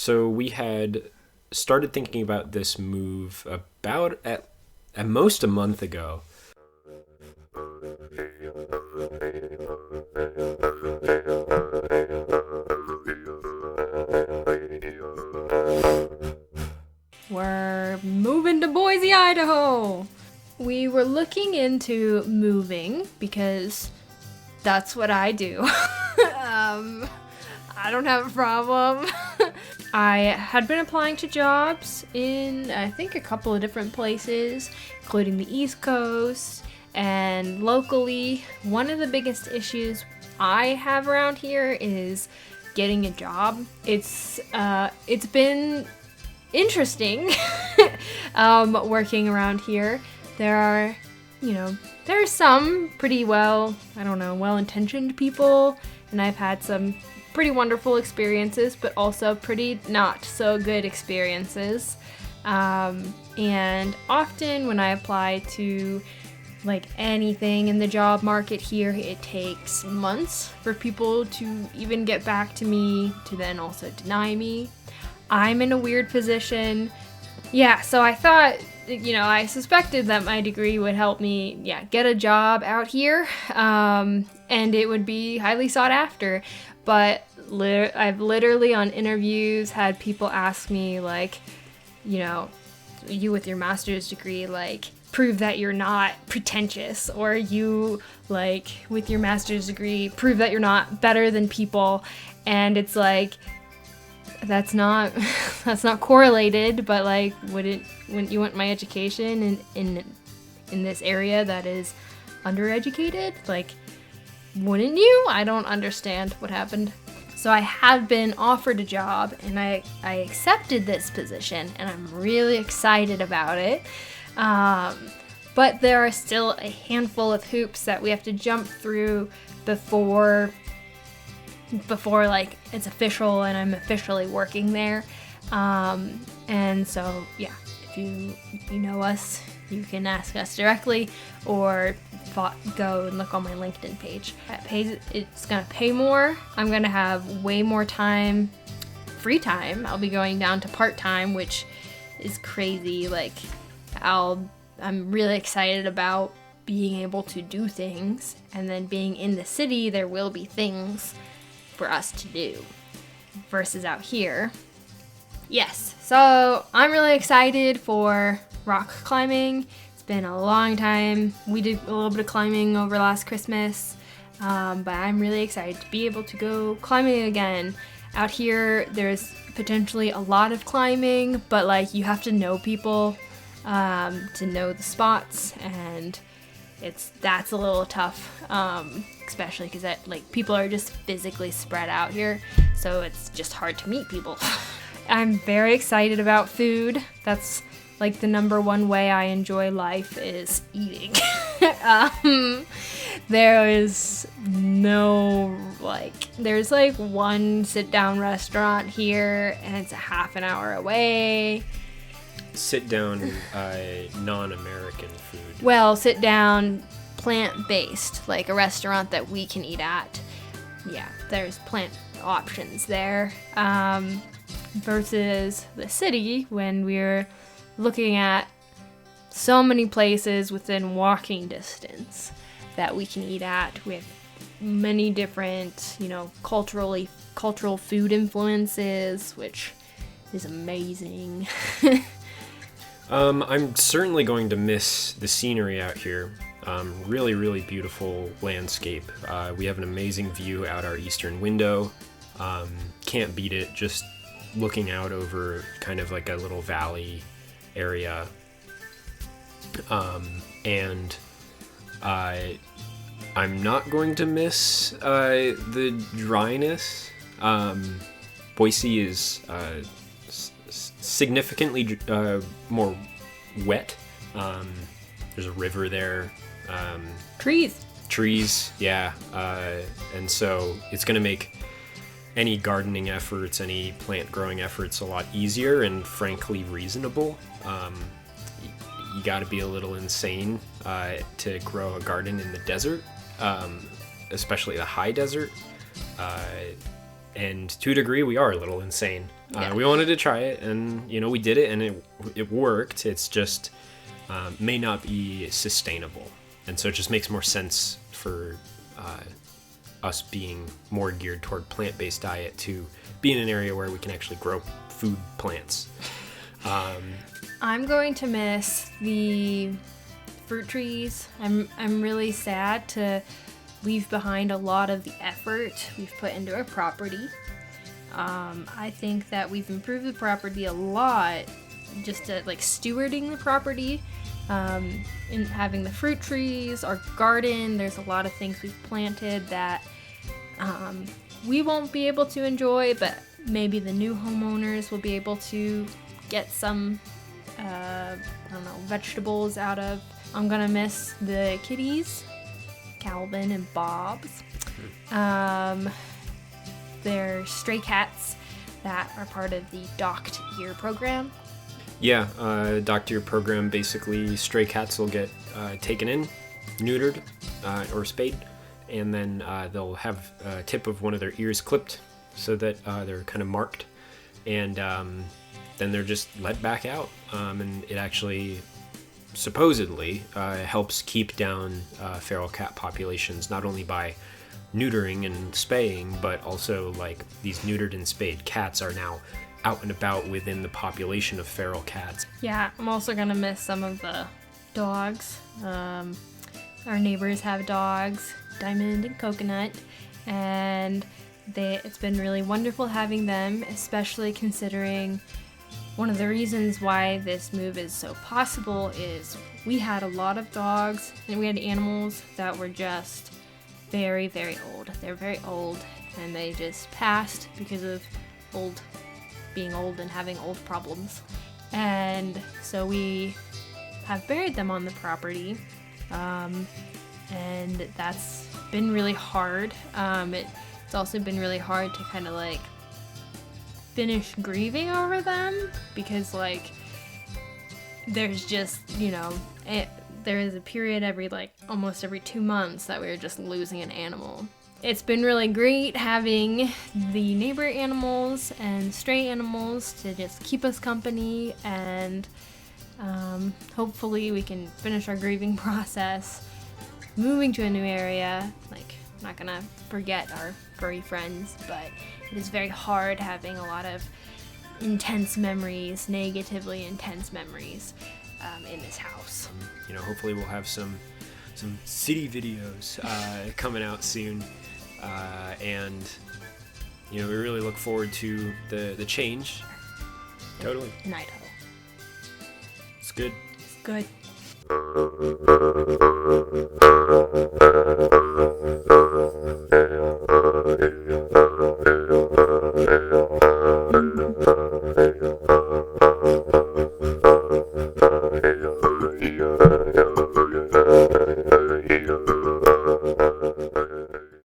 So we had started thinking about this move about at most a month ago. We're moving to Boise, Idaho. We were looking into moving because that's what I do. I don't have a problem. I had been applying to jobs in, I think, a couple of different places, including the East Coast and locally. One of the biggest issues I have around here is getting a job. It's been interesting working around here. There are some pretty well-intentioned people, and I've had some pretty wonderful experiences, but also pretty not so good experiences. And often when I apply to anything in the job market here, it takes months for people to even get back to me, to then also deny me. I'm in a weird position. Yeah, so I thought, I suspected that my degree would help me, get a job out here, and it would be highly sought after. But I've literally on interviews had people ask me, you with your master's degree, prove that you're not pretentious, or you, with your master's degree, prove that you're not better than people. And it's that's not correlated, but wouldn't you want my education in this area that is undereducated? Wouldn't you? I don't understand what happened. So I have been offered a job, and I accepted this position, and I'm really excited about it. But there are still a handful of hoops that we have to jump through before it's official and I'm officially working there. And so if you know us, you can ask us directly, or go and look on my LinkedIn page. It's gonna pay more. I'm gonna have way more time, free time. I'll be going down to part-time, which is crazy. I'm really excited about being able to do things, and then being in the city, there will be things for us to do versus out here. Yes, so I'm really excited for rock climbing. It's been a long time. We did a little bit of climbing over last Christmas, but I'm really excited to be able to go climbing again. Out here, there's potentially a lot of climbing, but you have to know people to know the spots, and that's a little tough, especially because people are just physically spread out here, so it's just hard to meet people. I'm very excited about food. That's the number one way I enjoy life is eating. There's one sit-down restaurant here, and it's a half an hour away. Sit down, non-American food. Well, sit down, plant-based, a restaurant that we can eat at. Yeah, there's plant options there. Versus the city, when we're looking at so many places within walking distance that we can eat at, with many different, cultural food influences, which is amazing. I'm certainly going to miss the scenery out here. Really, really beautiful landscape. We have an amazing view out our eastern window. Can't beat it, just looking out over kind of a little valley area. And I'm not going to miss the dryness. Boise is significantly more wet. There's a river there. Trees, yeah. And so it's going to make any gardening efforts, any plant growing efforts a lot easier and frankly reasonable. You got to be a little insane to grow a garden in the desert, especially the high desert. And to a degree, we are a little insane. Yeah. We wanted to try it, and we did it, and it worked. It's just may not be sustainable, and so it just makes more sense for us being more geared toward plant-based diet to be in an area where we can actually grow food plants. I'm going to miss the fruit trees. I'm really sad to leave behind a lot of the effort we've put into our property. I think that we've improved the property a lot, just at stewarding the property, in having the fruit trees, our garden. There's a lot of things we've planted that we won't be able to enjoy, but maybe the new homeowners will be able to get some, vegetables out of. I'm gonna miss the kitties, Calvin and Bob's. They're stray cats that are part of the Docked Ear program. Yeah, Docked Ear program, basically stray cats will get taken in, neutered, or spayed, and then they'll have a tip of one of their ears clipped so that they're kind of marked, and then they're just let back out, and it actually supposedly helps keep down feral cat populations, not only by neutering and spaying, but also these neutered and spayed cats are now out and about within the population of feral cats. Yeah, I'm also gonna miss some of the dogs. Our neighbors have dogs, Diamond and Coconut, and it's been really wonderful having them, especially considering one of the reasons why this move is so possible is we had a lot of dogs and we had animals that were just very, very old. They're very old, and they just passed because of being old and having old problems. And so we have buried them on the property, and that's been really hard. It's also been really hard to kind of finish grieving over them because there's just there is a period almost every 2 months that we were just losing an animal. It's been really great having the neighbor animals and stray animals to just keep us company, and hopefully we can finish our grieving process moving to a new area. I'm not gonna forget our furry friends, but it is very hard having a lot of intense memories, negatively intense memories, in this house. Hopefully we'll have some city videos coming out soon, and we really look forward to the change. Totally. In Idaho. It's good. It's good.